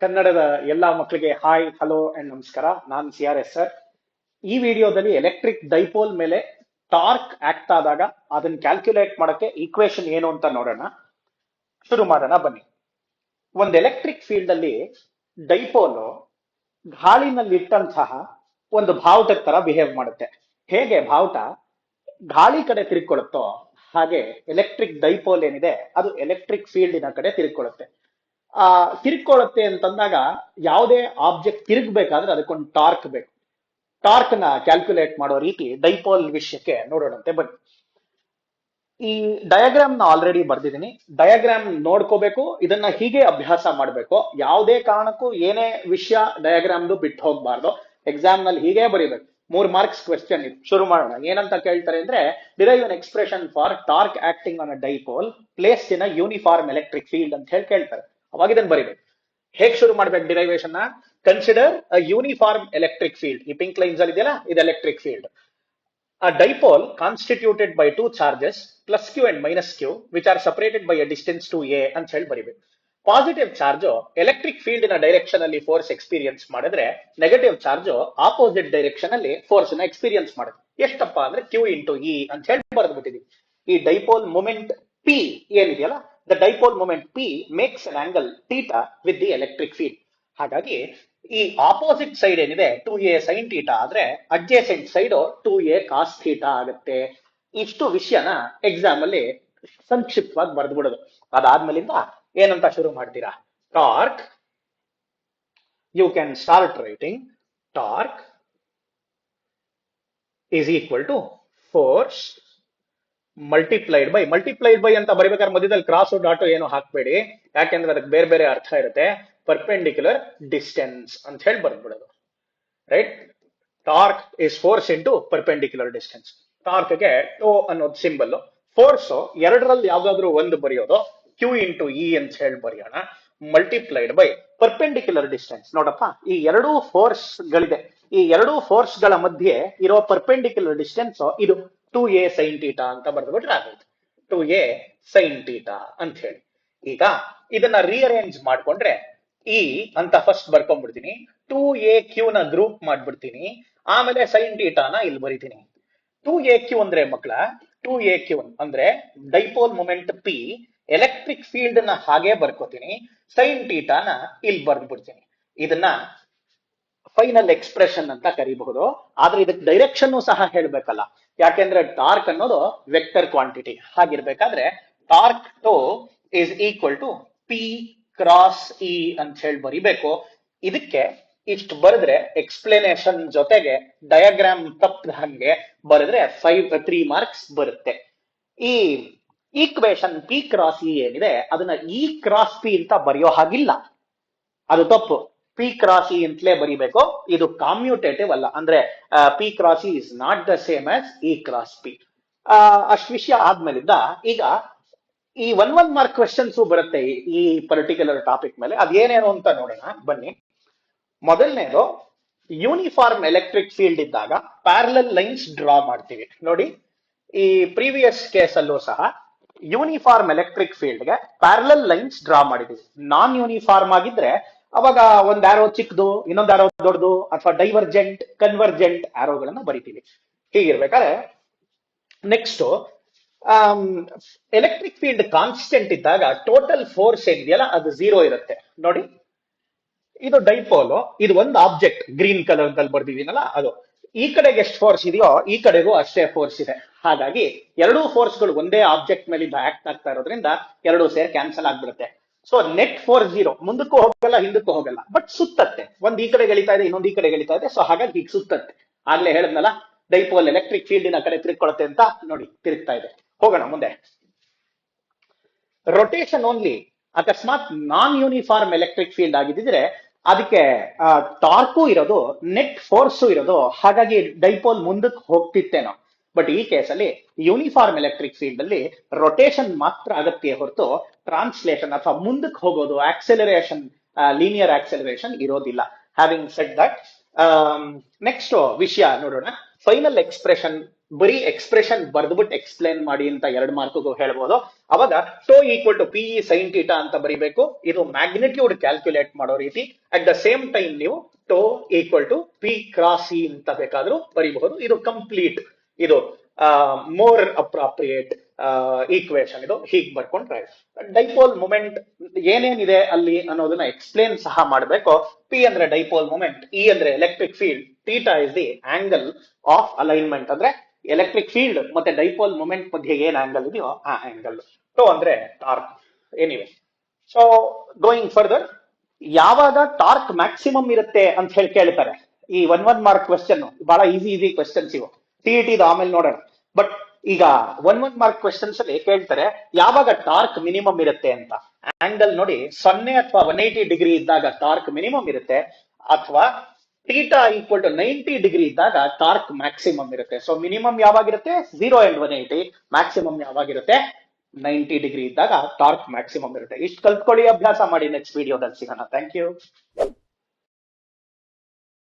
ಕನ್ನಡದ ಎಲ್ಲಾ ಮಕ್ಕಳಿಗೆ ಹಾಯ್ ಹಲೋ ಅಂಡ್ ನಮಸ್ಕಾರ. ನಾನು CRS ಸರ್. ಈ ವಿಡಿಯೋದಲ್ಲಿ ಎಲೆಕ್ಟ್ರಿಕ್ ಡೈಪೋಲ್ ಮೇಲೆ ಟಾರ್ಕ್ ಆಕ್ಟ್ ಆದಾಗ ಅದನ್ನ ಕ್ಯಾಲ್ಕ್ಯುಲೇಟ್ ಮಾಡಕ್ಕೆ ಈಕ್ವೇಶನ್ ಏನು ಅಂತ ನೋಡೋಣ. ಶುರು ಮಾಡೋಣ ಬನ್ನಿ. ಒಂದು ಎಲೆಕ್ಟ್ರಿಕ್ ಫೀಲ್ಡ್ ಅಲ್ಲಿ ಡೈಪೋಲ್ ಗಾಳಿನಲ್ಲಿ ಇಟ್ಟಂತಹ ಒಂದು ಬಾವುಟದ ತರ ಬಿಹೇವ್ ಮಾಡುತ್ತೆ. ಹೇಗೆ ಬಾವುಟ ಗಾಳಿ ಕಡೆ ತಿರುಗಿಕೊಳ್ಳುತ್ತೋ ಹಾಗೆ ಎಲೆಕ್ಟ್ರಿಕ್ ಡೈಪೋಲ್ ಏನಿದೆ ಅದು ಎಲೆಕ್ಟ್ರಿಕ್ ಫೀಲ್ಡಿನ ಕಡೆ ತಿರುಗಿಕೊಳ್ಳುತ್ತೆ. ತಿರುಗಿಕೊಳ್ಳುತ್ತೆ ಅಂತಂದಾಗ ಯಾವುದೇ ಆಬ್ಜೆಕ್ಟ್ ತಿರುಗಬೇಕಾದ್ರೆ ಅದಕ್ಕೊಂದು ಟಾರ್ಕ್ ಬೇಕು. ಟಾರ್ಕ್ ನ ಕ್ಯಾಲ್ಕುಲೇಟ್ ಮಾಡೋ ರೀತಿ ಡೈಪೋಲ್ ವಿಷಯಕ್ಕೆ ನೋಡೋಣಂತೆ ಬನ್ನಿ. ಈ ಡಯಾಗ್ರಾಮ್ ನ ಆಲ್ರೆಡಿ ಬರ್ದಿದ್ದೀನಿ. ಡಯಾಗ್ರಾಮ್ ನೋಡ್ಕೋಬೇಕು, ಇದನ್ನ ಹೀಗೆ ಅಭ್ಯಾಸ ಮಾಡಬೇಕು. ಯಾವುದೇ ಕಾರಣಕ್ಕೂ ಏನೇ ವಿಷಯ ಡಯಾಗ್ರಾಮ್ದು ಬಿಟ್ಟು ಹೋಗ್ಬಾರ್ದು. ಎಕ್ಸಾಮ್ ನಲ್ಲಿ ಹೀಗೆ ಬರೀಬೇಕು. 3 ಮಾರ್ಕ್ಸ್ ಕ್ವೆಶ್ಚನ್ ಇದು. ಶುರು ಮಾಡೋಣ. ಏನಂತ ಕೇಳ್ತಾರೆ ಅಂದ್ರೆ, derive an expression for torque acting on a dipole placed in a uniform electric field ಅಂತ ಹೇಳಿ ಕೇಳ್ತಾರೆ. ಅವಾಗ ಇದನ್ನ ಬರೀಬೇಕು. ಹೇಗೆ ಶುರು ಮಾಡ್ಬೇಕು ಡಿರೈವೇಶನ್ ನ? ಕನ್ಸಿಡರ್ ಅ ಯೂನಿಫಾರ್ಮ್ ಎಲೆಕ್ಟ್ರಿಕ್ ಫೀಲ್ಡ್. ಈ ಪಿಂಕ್ ಲೈನ್ಸ್ ಅಲ್ಲಿ ಇದೆಯಲ್ಲ, ಇದು electric field. A dipole constituted by two charges plus q and minus q which are separated by a distance to a ಅಂತ ಹೇಳಿ ಬರೀಬೇಕು. ಪಾಸಿಟಿವ್ ಚಾರ್ಜ್ ಎಲೆಕ್ಟ್ರಿಕ್ ಫೀಲ್ಡ್ ನ direction ಅಲ್ಲಿ force experience ಮಾಡಿದ್ರೆ, ನೆಗೆಟಿವ್ ಚಾರ್ಜ್ ಆಪೋಸಿಟ್ ಡೈರೆಕ್ಷನ್ ಅಲ್ಲಿ force ನ experience ಮಾಡುತ್ತೆ. ಎಷ್ಟಪ್ಪ ಅಂದ್ರೆ q ಇಂಟು ಇ ಅಂತ ಹೇಳಿ ಬರೆದ್ಬಿಟ್ಟಿದೀವಿ. ಈ ಡೈಪೋಲ್ ಮೊಮೆಂಟ್ p ಏನಿದೆಯಲ್ಲ, the dipole moment p makes an angle theta with the electric field. ಹಾಗಾಗಿ ಈ ಆಪೋಸಿಟ್ ಸೈಡ್ ಏನಿದೆ 2a sin ಥೀಟಾ ಆದ್ರೆ ಅಡ್ಜೇಸೆಂಟ್ ಸೈಡ್ 2a cos ಥೀಟಾ ಆಗುತ್ತೆ. ಇಷ್ಟು ವಿಷಯನ ಎಕ್ಸಾಮ್ ಅಲ್ಲಿ ಸಂಕ್ಷಿಪ್ತವಾಗಿ ಬರೆದ್ಬಿಡೋದು. ಅದಾದ್ಮೇಲಿಂದ ಏನಂತ ಶುರು ಮಾಡ್ತೀರಾ? Torque, you can start writing torque is equal to force multiplied by ಅಂತ ಬರೀಬೇಕಾದ್ರೆ ಮಧ್ಯದಲ್ಲಿ ಕ್ರಾಸ್ ಡಾಟ್ ಏನು ಹಾಕ್ಬೇಡಿ, ಯಾಕೆಂದ್ರೆ ಅದಕ್ಕೆ ಬೇರೆ ಬೇರೆ ಅರ್ಥ ಇರುತ್ತೆ. ಪರ್ಪೆಂಡಿಕ್ಯುಲರ್ ಡಿಸ್ಟೆನ್ಸ್ ಅಂತ ಹೇಳಿ ಬರ್ದ್ಬಿಡೋದು. Right? Torque is force into perpendicular distance. Torque ಗೆ ಟೋ ಅನ್ನೋದು ಸಿಂಬಲ್. ಫೋರ್ಸ್ ಎರಡರಲ್ಲಿ ಯಾವ್ದಾದ್ರು ಒಂದು ಬರೆಯೋದು, ಕ್ಯೂ ಇಂಟು ಇ ಅಂತ ಹೇಳಿ ಬರೆಯೋಣ. Multiplied by perpendicular distance. ನೋಡಪ್ಪ, ಈ ಎರಡೂ ಫೋರ್ಸ್ ಗಳಿದೆ. ಈ ಎರಡೂ ಫೋರ್ಸ್ ಗಳ ಮಧ್ಯೆ ಇರೋ ಪರ್ಪೆಂಡಿಕ್ಯುಲರ್ ಡಿಸ್ಟೆನ್ಸ್ ಇದು 2a sin ಥೀಟಾ ಅಂತ ಬರ್ದ್ಬಿಟ್ರೆ ಆಗುತ್ತೆ. 2a sin ಥೀಟಾ ಅಂತ ಹೇಳಿ. ಈಗ ಇದನ್ನ ರೀಅರೇಂಜ್ ಮಾಡ್ಕೊಂಡ್ರೆ ಇ ಅಂತ ಫಸ್ಟ್ ಬರ್ಕೊಂಡ್ಬಿಡ್ತೀನಿ. 2aq ನ ಗ್ರೂಪ್ ಮಾಡ್ಬಿಡ್ತೀನಿ. ಆಮೇಲೆ sin ಥೀಟಾನ ಇಲ್ಲಿ ಬರೀತೀನಿ. 2aq ಅಂದ್ರೆ ಮಕ್ಕಳ, 2aq ಅಂದ್ರೆ dipole moment p, electric field ನ ಹಾಗೆ ಬರ್ಕೋತೀನಿ. sin ಥೀಟಾನ ಇಲ್ಲಿ ಬರ್ದ್ಬಿಡ್ತೀನಿ. ಇದನ್ನ ಫೈನಲ್ ಎಕ್ಸ್ಪ್ರೆಷನ್ ಅಂತ ಕರಿಬಹುದು. ಆದ್ರೆ ಇದಕ್ಕೆ ಡೈರೆಕ್ಷನ್ ಸಹ ಹೇಳ್ಬೇಕಲ್ಲ, ಯಾಕೆಂದ್ರೆ ಟಾರ್ಕ್ ಅನ್ನೋದು ವೆಕ್ಟರ್ ಕ್ವಾಂಟಿಟಿ. ಹಾಗಿರ್ಬೇಕಾದ್ರೆ torque tau is equal to P cross E ಅಂತ ಹೇಳಿ ಬರಿಬೇಕು. ಇದಕ್ಕೆ ಇಷ್ಟು ಬರೆದ್ರೆ ಎಕ್ಸ್ಪ್ಲನೇಷನ್ ಜೊತೆಗೆ ಡಯಾಗ್ರಾಮ್ ತಪ್ಪದ ಹಂಗೆ ಬರೆದ್ರೆ 3 ಮಾರ್ಕ್ಸ್ ಬರುತ್ತೆ. ಈ ಈಕ್ವೇಶನ್ ಪಿ ಕ್ರಾಸ್ ಇ ಏನಿದೆ ಅದನ್ನ ಇ ಕ್ರಾಸ್ ಪಿ ಅಂತ ಬರೆಯೋ ಹಾಗಿಲ್ಲ, ಅದು ತಪ್ಪು. ಪಿ ಕ್ರಾಸ್ ಇ ಅಂತಲೇ ಬರಿಬೇಕು. ಇದು ಕಾಮ್ಯೂಟೇಟಿವ್ ಅಲ್ಲ, ಅಂದ್ರೆ P cross E is not the same as E cross P. ಅಷ್ಟು ವಿಷಯ ಆದ್ಮೇಲಿಂದ ಈಗ ಈ 1 ಮಾರ್ಕ್ ಕ್ವೆಶನ್ಸ್ ಬರುತ್ತೆ ಈ ಪರ್ಟಿಕ್ಯುಲರ್ ಟಾಪಿಕ್ ಮೇಲೆ. ಅದೇನೇನು ಅಂತ ನೋಡೋಣ ಬನ್ನಿ. ಮೊದಲನೇದು, ಯೂನಿಫಾರ್ಮ್ ಎಲೆಕ್ಟ್ರಿಕ್ ಫೀಲ್ಡ್ ಇದ್ದಾಗ ಪ್ಯಾರಲಲ್ ಲೈನ್ಸ್ ಡ್ರಾ ಮಾಡ್ತೀವಿ. ನೋಡಿ, ಈ ಪ್ರೀವಿಯಸ್ ಕೇಸ್ ಅಲ್ಲೂ ಸಹ ಯೂನಿಫಾರ್ಮ್ ಎಲೆಕ್ಟ್ರಿಕ್ ಫೀಲ್ಡ್ ಗೆ ಪ್ಯಾರಲಲ್ ಲೈನ್ಸ್ ಡ್ರಾ ಮಾಡಿದೀವಿ. ನಾನ್ ಯೂನಿಫಾರ್ಮ್ ಆಗಿದ್ರೆ ಅವಾಗ ಒಂದ್ ಆರೋ ಚಿಕ್ಕದು, ಇನ್ನೊಂದು ಆರೋ ದೊಡ್ಡದು, ಅಥವಾ ಡೈವರ್ಜೆಂಟ್, ಕನ್ವರ್ಜೆಂಟ್ ಆರೋಗಳನ್ನ ಬರಿತೀವಿ. ಹೀಗಿರ್ಬೇಕಾದ್ರೆ ನೆಕ್ಸ್ಟ್, ಎಲೆಕ್ಟ್ರಿಕ್ ಫೀಲ್ಡ್ ಕಾನ್ಸ್ಟೆಂಟ್ ಇದ್ದಾಗ ಟೋಟಲ್ ಫೋರ್ಸ್ ಏನಿದೆಯಲ್ಲ ಅದು 0 ಇರುತ್ತೆ. ನೋಡಿ, ಇದು ಡೈಪೋಲು, ಇದು ಒಂದು ಆಬ್ಜೆಕ್ಟ್ ಗ್ರೀನ್ ಕಲರ್ ದಲ್ಲಿ ಬರ್ದಿದ್ದೀನಲ್ಲ ಅದು. ಈ ಕಡೆಗೆ ಎಷ್ಟು ಫೋರ್ಸ್ ಇದೆಯೋ ಈ ಕಡೆಗೂ ಅಷ್ಟೇ ಫೋರ್ಸ್ ಇದೆ. ಹಾಗಾಗಿ ಎರಡೂ ಫೋರ್ಸ್ಗಳು ಒಂದೇ ಆಬ್ಜೆಕ್ಟ್ ಮೇಲೆ ಆಕ್ಟ್ ಆಗ್ತಾ ಇರೋದ್ರಿಂದ ಎರಡೂ ಸೇರಿ ಕ್ಯಾನ್ಸಲ್ ಆಗ್ಬಿಡುತ್ತೆ. ಸೊ ನೆಟ್ ಫೋರ್ಸ್ 0, ಮುಂದಕ್ಕೂ ಹೋಗಲ್ಲ ಹಿಂದಕ್ಕೂ ಹೋಗಲ್ಲ, ಬಟ್ ಸುತ್ತತ್ತೆ. ಒಂದ್ ಈ ಕಡೆ ಎಳಿತಾ ಇದೆ, ಇನ್ನೊಂದು ಈ ಕಡೆ ಎಳಿತಾ ಇದೆ. ಸೊ ಹಾಗಾಗಿ ಈಗ ಸುತ್ತತ್ತೆ. ಆಗ್ಲೇ ಹೇಳದ್ನಲ್ಲ, ಡೈಪೋಲ್ ಎಲೆಕ್ಟ್ರಿಕ್ ಫೀಲ್ಡಿನ ಕಡೆ ತಿರುಗಿಕೊಳ್ಳುತ್ತೆ ಅಂತ. ನೋಡಿ, ತಿರುಗ್ತಾ ಇದೆ. ಹೋಗೋಣ ಮುಂದೆ. Rotation only. ಅಕಸ್ಮಾತ್ ನಾನ್ ಯೂನಿಫಾರ್ಮ್ ಎಲೆಕ್ಟ್ರಿಕ್ ಫೀಲ್ಡ್ ಆಗಿದ್ರೆ ಅದಕ್ಕೆ ಟಾರ್ಕು ಇರೋದು, ನೆಟ್ ಫೋರ್ಸು ಇರೋದು. ಹಾಗಾಗಿ ಡೈಪೋಲ್ ಮುಂದಕ್ಕೆ ಹೋಗ್ತಿತ್ತೇನೋ. ಬಟ್ ಈ ಕೇಸಲ್ಲಿ ಯೂನಿಫಾರ್ಮ್ ಎಲೆಕ್ಟ್ರಿಕ್ ಫೀಲ್ಡ್ ಅಲ್ಲಿ ರೊಟೇಷನ್ ಮಾತ್ರ ಅಗತ್ಯ ಹೊರತು ಟ್ರಾನ್ಸ್ಲೇಷನ್ ಅಥವಾ ಮುಂದಕ್ಕೆ ಹೋಗೋದು, ಆಕ್ಸೆಲರೇಷನ್, ಲೀನಿಯರ್ ಆಕ್ಸೆಲರೇಷನ್ ಇರೋದಿಲ್ಲ. ಹ್ಯಾವಿಂಗ್ ಸೆಡ್ ದಟ್, ನೆಕ್ಸ್ಟ್ ವಿಷಯ ನೋಡೋಣ. ಫೈನಲ್ ಎಕ್ಸ್ಪ್ರೆಷನ್ ಬರೀ ಎಕ್ಸ್ಪ್ರೆಷನ್ ಬರ್ದ್ಬಿಟ್ಟು ಎಕ್ಸ್ಪ್ಲೇನ್ ಮಾಡಿ ಅಂತ 2 ಮಾರ್ಕ್ಗೂ ಹೇಳ್ಬೋದು. ಅವಾಗ tau equal to P sine theta ಅಂತ ಬರಿಬೇಕು. ಇದು ಮ್ಯಾಗ್ನಿಟ್ಯೂಡ್ ಕ್ಯಾಲ್ಕುಲೇಟ್ ಮಾಡೋ ರೀತಿ. ಅಟ್ ದ ಸೇಮ್ ಟೈಮ್ ನೀವು tau equal to P cross E ಅಂತ ಬೇಕಾದ್ರೂ ಬರೀಬಹುದು. ಇದು ಕಂಪ್ಲೀಟ್, ಇದು ಮೋರ್ ಅಪ್ರಾಪ್ರಿಯೇಟ್ ಈಕ್ವೇಶನ್. ಇದು ಹೀಗೆ ಬರ್ಕೊಂಡ್ರೆ ಡೈಪೋಲ್ ಮೂಮೆಂಟ್ ಏನೇನಿದೆ ಅಲ್ಲಿ ಅನ್ನೋದನ್ನ ಎಕ್ಸ್ಪ್ಲೇನ್ ಸಹ ಮಾಡಬೇಕು. ಪಿ ಅಂದ್ರೆ ಡೈಪೋಲ್ ಮೂಮೆಂಟ್, ಇ ಅಂದ್ರೆ electric field, theta is the angle of alignment ಅಂದ್ರೆ ಎಲೆಕ್ಟ್ರಿಕ್ ಫೀಲ್ಡ್ ಮತ್ತೆ ಡೈಪೋಲ್ ಮೂಮೆಂಟ್ ಮಧ್ಯೆ ಏನ್ ಆಂಗಲ್ ಇದೆಯೋ ಆ ಆಂಗಲ್. ಟೋ ಅಂದ್ರೆ torque. Anyway, so going further, ಯಾವಾಗ ಟಾರ್ಕ್ ಮ್ಯಾಕ್ಸಿಮಮ್ ಇರುತ್ತೆ ಅಂತ ಹೇಳಿ ಕೇಳ್ತಾರೆ. ಈ 1 ಮಾರ್ಕ್ ಕ್ವೆಶ್ಚನ್ ಬಹಳ ಈಸಿ ಕ್ವೆಶ್ಚನ್ಸ್ ಇವು. ಟಿ ಆಮೇಲೆ ನೋಡೋಣ. ಬಟ್ ಈಗ 1 ಮಾರ್ಕ್ ಕ್ವೆಶ್ಚನ್ಸ್ ಅಲ್ಲಿ ಕೇಳ್ತಾರೆ ಯಾವಾಗ ಟಾರ್ಕ್ ಮಿನಿಮಮ್ ಇರುತ್ತೆ ಅಂತ. ಆಂಗಲ್ ನೋಡಿ 0 ಅಥವಾ 180 ಡಿಗ್ರಿ ಇದ್ದಾಗ ಟಾರ್ಕ್ ಮಿನಿಮಮ್ ಇರುತ್ತೆ, ಅಥವಾ ಥೀಟಾ ಈಕ್ವಲ್ ಟು 90 ಡಿಗ್ರಿ ಇದ್ದಾಗ ಟಾರ್ಕ್ ಮ್ಯಾಕ್ಸಿಮಮ್ ಇರುತ್ತೆ. ಸೊ ಮಿನಿಮಮ್ ಯಾವಾಗಿರುತ್ತೆ 0 and 180, ಮ್ಯಾಕ್ಸಿಮಮ್ ಯಾವಾಗಿರುತ್ತೆ 90 ಡಿಗ್ರಿ ಇದ್ದಾಗ ಟಾರ್ಕ್ ಮ್ಯಾಕ್ಸಿಮಮ್ ಇರುತ್ತೆ. ಇಷ್ಟು ಕಲ್ತ್ಕೊಳ್ಳಿ, ಅಭ್ಯಾಸ ಮಾಡಿ. ನೆಕ್ಸ್ಟ್ ವಿಡಿಯೋದಲ್ಲಿ ಸಿಗೋಣ. Thank you.